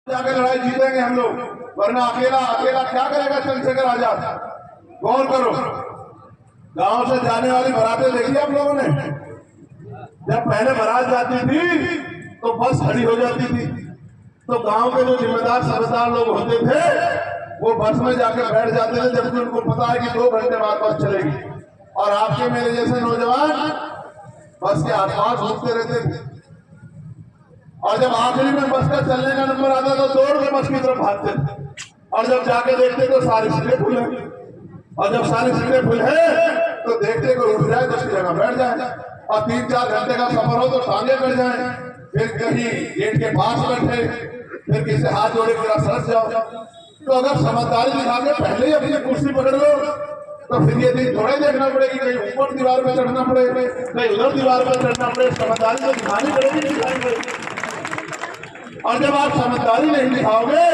जाके लड़ाई जीतेंगे हम लोग, वरना अकेला अकेला क्या करेगा चंद्रशेखर आजाद। गौर करो, गांव से जाने वाली बारातें देखी आप लोगों ने? जब पहले बारात जाती थी तो बस खड़ी हो जाती थी, तो गांव के जो जिम्मेदार समझदार लोग होते थे वो बस में जाके बैठ जाते थे, जबकि उनको पता है कि 2 घंटे बाद बस चलेगी। और आपके मेरे जैसे नौजवान बस के आसपास घूमते रहते थे, और जब आखिरी में बस का चलने का नंबर आता तो दौड़ के बस की तरफ भागते थे, और जब जाके देखते तो सारी सीटें फुल है, और जब सारी सीटें फुल है तो देखते को उठ जाए तो उसकी जगह बैठ जाए, और 3-4 घंटे का सफर हो तो टांगे कट जाए, फिर कहीं गेट के पास बैठे, फिर किसी हाथ जोड़े पूरा सड़क जाओ। तो अगर समझदारी दिखा के पहले ही अपनी कुर्सी पकड़ लो तो फिर ये दिन थोड़े देखना पड़ेगी कहीं ऊपर दीवार पे चढ़ना पड़े, कहीं उधर दीवार पे चढ़ना पड़े। समझदारी तो दिखानी पड़ेगी, दिखानी पड़ेगी। और जब आप समझदारी नहीं दिखाओगे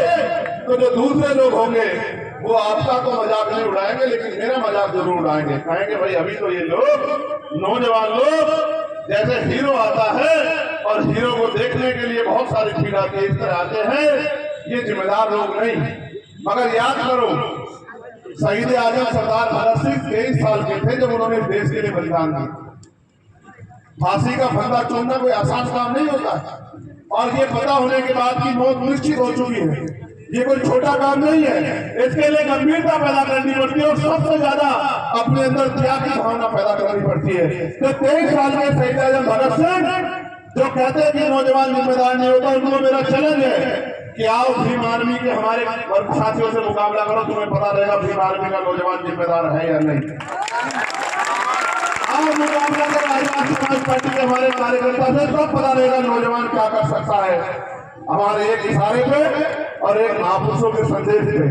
तो जो दूसरे लोग होंगे वो आपका तो मजाक नहीं उड़ाएंगे, लेकिन मेरा मजाक जरूर उड़ाएंगे। कहेंगे भाई अभी तो ये लोग नौजवान लोग जैसे हीरो आता है और हीरो को देखने के लिए बहुत सारी भीड़ आती है, इस तरह आते हैं, ये जिम्मेदार लोग नहीं। मगर याद करो, शहीद आजम सरदार भगत सिंह 23 साल के थे जब उन्होंने देश के लिए बलिदान दिया। फांसी का फंदा चूमना कोई आसान काम नहीं होता, और ये पता होने के बाद की मौत निश्चित हो चुकी है, ये कोई छोटा काम नहीं है। इसके लिए गंभीरता पैदा करनी पड़ती है और सबसे ज्यादा अपने अंदर त्याग की भावना पैदा करनी पड़ती है। तो 23 साल के शहीद आजम भगत सिंह जो कहते हैं कि नौजवान जिम्मेदार नहीं होता, उनको मेरा चैलेंज है कि आओ भीम आर्मी के हमारे साथियों से मुकाबला करो, तुम्हें पता रहेगा भीम आर्मी का नौजवान जिम्मेदार है या नहीं। आओ मुकाबला करो आदिवासी समाज पार्टी के हमारे कार्यकर्ता से, सब पता रहेगा नौजवान क्या कर सकता है हमारे एक इशारे पे और एक महापुरुषों के संदेश पे।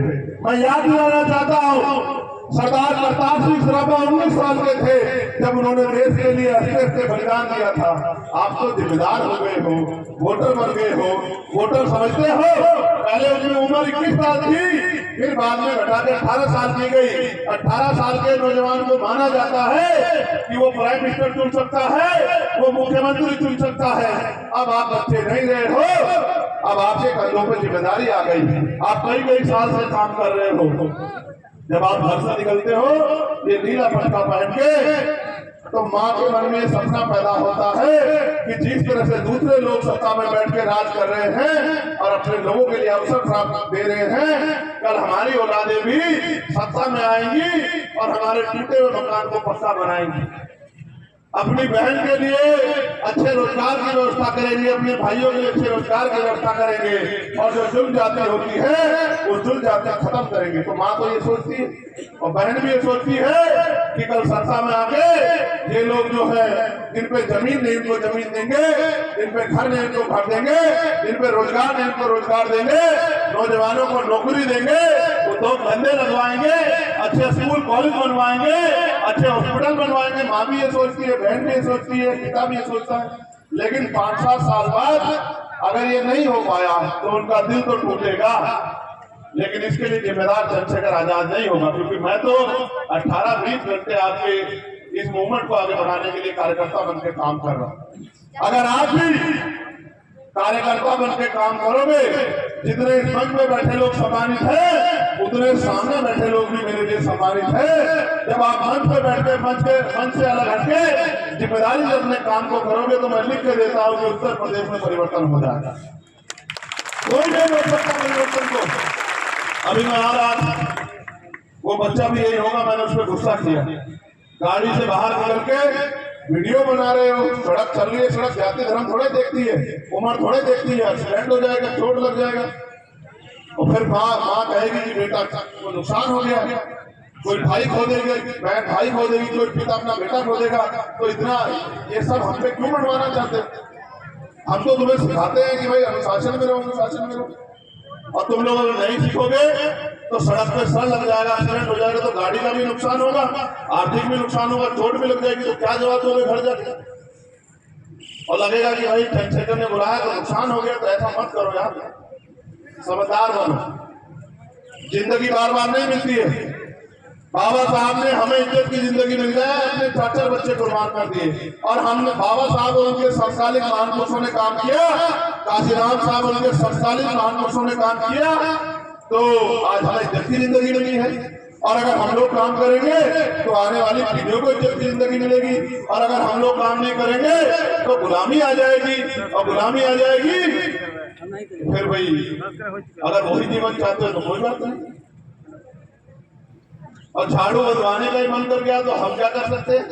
मैं याद दिलाना चाहता हूँ, सरदार प्रताप सिंह सराभा 19 साल के थे जब उन्होंने देश के लिए हंसते बलिदान दिया था। आप तो जिम्मेदार हो गए हो, वोटर बन गए हो, वोटर समझते हो। पहले उनकी उम्र 21 साल थी, फिर बाद में घटा के 18 साल की गई। 18 साल के नौजवान को माना जाता है कि वो प्राइम मिनिस्टर चुन सकता है, वो मुख्यमंत्री चुन सकता है। अब आप बच्चे नहीं रहे हो, अब आपके कंधों पर जिम्मेदारी आ गई। आप कई साल से काम कर रहे हो। जब आप घर से निकलते हो ये नीला पटका पहन के, तो माँ के मन में सपना पैदा होता है कि जिस तरह से दूसरे लोग सत्ता में बैठ के राज कर रहे हैं और अपने लोगों के लिए अवसर प्राप्त दे रहे हैं, कल हमारी औलादें भी सत्ता में आएंगी और हमारे टूटे हुए मकान को पक्का बनाएंगी। अपनी बहन के लिए अच्छे रोजगार की व्यवस्था करेंगे, अपने भाइयों के लिए अच्छे रोजगार की व्यवस्था करेंगे, और जो जुल्म जाति होती है वो जुल्म जाति खत्म करेंगे। तो माँ तो ये सोचती है और बहन भी ये सोचती है कि कल सत्ता में आके ये लोग जो है जिन पे जमीन नहीं उनको जमीन देंगे, जिन पे घर नहीं उनको घर देंगे, जिन पे रोजगार नहीं उनको रोजगार देंगे, नौजवानों को नौकरी देंगे, वो 2 धंधे लगवाएंगे, अच्छे स्कूल कॉलेज बनवाएंगे, अच्छे हॉस्पिटल बनवाएंगे। माँ भी ये सोचती है, बहन भी ये सोचती है, पिता भी ये सोचता है। लेकिन 5-7 साल बाद अगर ये नहीं हो पाया तो उनका दिल तो टूटेगा, लेकिन इसके लिए जिम्मेदार चंद्रशेखर आजाद नहीं होगा। क्योंकि मैं तो 18-20 घंटे आपके इस मूवमेंट को आगे बढ़ाने के लिए कार्यकर्ता बनकर काम कर रहा हूं। अगर आप भी कार्यकर्ता बनकर काम करोगे, जितने इस मंच में बैठे लोग सम्मानित हैं उतने सामने बैठे लोग भी मेरे लिए सम्मानित हैं। जब आप मंच पे बैठ के मंच से अलग हटके जिम्मेदारी से अपने काम को करोगे तो मैं लिख के देता हूँ कि उत्तर प्रदेश में परिवर्तन हो जाएगा। कोई नहीं रोक सकता परिवर्तन को। अभी मैं आ रहा था, वो बच्चा भी यही होगा, मैंने उस पर गुस्सा किया। गाड़ी से बाहर निकल के वीडियो बना रहे हो, सड़क चल रही है, सड़क जाति धर्म थोड़े देखती है, उम्र थोड़े देखती है, एक्सीडेंट हो जाएगा, चोट लग जाएगा, और फिर माँ कहेगी कि बेटा को नुकसान हो गया, कोई भाई खो देगी, बहन भाई खो देगी, कोई पिता अपना बेटा खो देगा। तो इतना ये सब हम पे क्यों बनवाना चाहते? हम तो तुम्हें सिखाते हैं कि भाई अनुशासन में रहो, अनुशासन में रहो, और तुम लोग अगर नहीं सीखोगे तो सड़क पे सड़ लग जाएगा, एक्सीडेंट हो जाएगा, तो गाड़ी का भी नुकसान होगा, आर्थिक भी नुकसान होगा, चोट भी लग जाएगी, तो क्या जवाब दोगे घर जाके? और लगेगा कि भाई चंद्रशेखर ने बुलाया तो नुकसान हो गया, तो ऐसा मत करो यार, समझदार बनो। जिंदगी बार बार नहीं मिलती है, बाबा साहब ने हमें इज्जत की जिंदगी मिल जाए, अपने 4 बच्चे कुर्बान कर दिए, और हमने बाबा साहब और उनके समकालीन महापुरुषों ने काम किया, काशीराम साहब और उनके समकालीन महापुरुषों ने काम किया, तो आज हमें इज्जत की जिंदगी मिली है। और अगर हम लोग काम करेंगे तो आने वाली पीढ़ियों को इज्जत की जिंदगी मिलेगी, और अगर हम लोग काम नहीं करेंगे तो गुलामी आ जाएगी, और गुलामी आ जाएगी फिर भाई अगर वही जीवन चाहते हो तो कोई बात नहीं। और झाड़ू बदलवाने का ही मन कर गया तो हम क्या कर सकते हैं?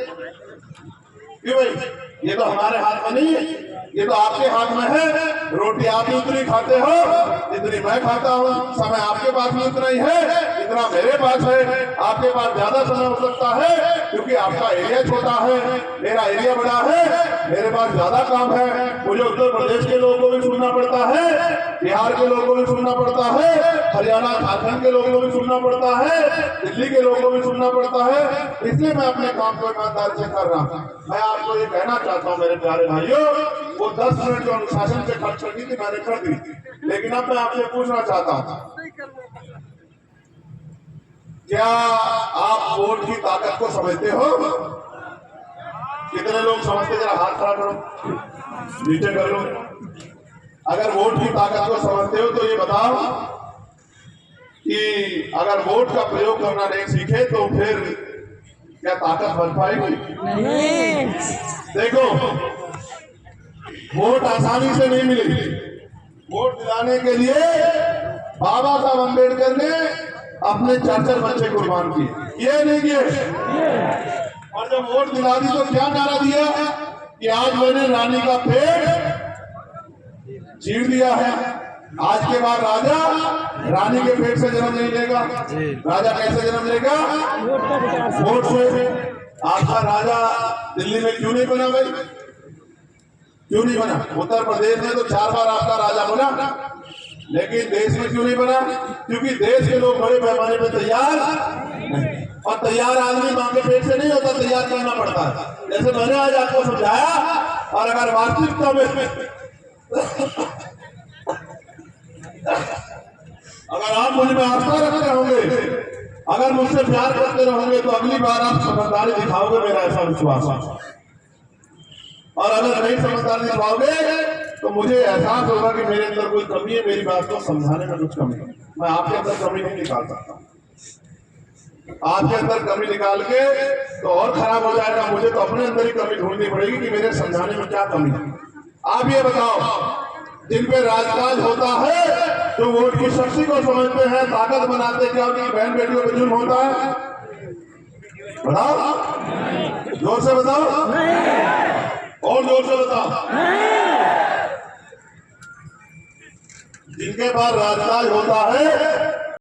क्यों भाई, ये तो हमारे हाथ में नहीं है, ये तो आपके हाथ में है। रोटी आप उतनी खाते हो जितनी मैं खाता हूँ, समय आपके पास में उतना ही है जितना मेरे पास है। आपके पास ज्यादा समय हो सकता है क्योंकि आपका एरिया छोटा है, मेरा एरिया बड़ा है, मेरे पास ज्यादा काम है। मुझे उत्तर प्रदेश के लोगों को भी सुनना पड़ता है, बिहार के लोगों को भी सुनना पड़ता है, हरियाणा झारखंड के लोगों को भी सुनना पड़ता है, दिल्ली के लोगों को भी सुनना पड़ता है। इसलिए मैं अपने काम को ईमानदारी से कर रहा हूँ। मैं आपको ये कहना चाहता हूँ मेरे प्यारे भाइयों, वो 10 मिनट जो अनुशासन से खर्च करनी थी मैंने कर दी, लेकिन अब मैं आपसे पूछना चाहता हूँ, क्या आप वोट की ताकत को समझते हो? कितने लोग समझते? जरा हाथ खड़ा करो, नीचे कर लो। अगर वोट की ताकत को समझते हो तो ये बताओ कि अगर वोट का प्रयोग करना नहीं सीखे तो फिर क्या ताकत बन पाएगी? नहीं। देखो, वोट आसानी से नहीं मिली। वोट दिलाने के लिए बाबा साहब अम्बेडकर ने अपने 4 बच्चे कुर्बान किए, ये नहीं किए। और जब वोट दिला दी तो क्या नारा दिया कि आज मैंने रानी का पेट चीर दिया है, आज के बाद राजा रानी के पेट से जन्म नहीं लेगा। राजा कैसे जन्म लेगा? वोट से। आपका राजा दिल्ली में क्यों नहीं बना भाई? क्यों नहीं बना? उत्तर प्रदेश में तो 4 बार आपका राजा बना, लेकिन देश में क्यों नहीं बना? क्योंकि देश के लोग बड़े पैमाने पे तैयार नहीं, और तैयार आदमी मां के पेट से नहीं होता, तैयार करना पड़ता है। जैसे मैंने आज आपको समझाया, और अगर वास्तविकता में अगर आप मुझ में आस्था रखते रहोगे, अगर मुझसे प्यार करते रहोगे तो अगली बार आप समझदारी दिखाओगे, मेरा ऐसा विश्वास है। और अगर नहीं समझदारी दिखाओगे तो मुझे एहसास होगा कि मेरे अंदर कोई कमी है, मेरी बात को समझाने में कुछ कमी है। मैं आपके अंदर कमी नहीं निकाल सकता। आपके अंदर कमी निकाल के तो और खराब हो जाएगा। मुझे तो अपने अंदर ही कमी ढूंढनी पड़ेगी कि मेरे समझाने में क्या कमी है। आप ये बताओ, जिन पे राजकाज होता है, जो वोट की शक्ति को समझते हैं, ताकत बनाते, क्या उनकी बहन बेटियों पे जुल्म होता है? बताओ, जोर से बताओ, और जोर से बताओ। जिनके पास राजकाज होता है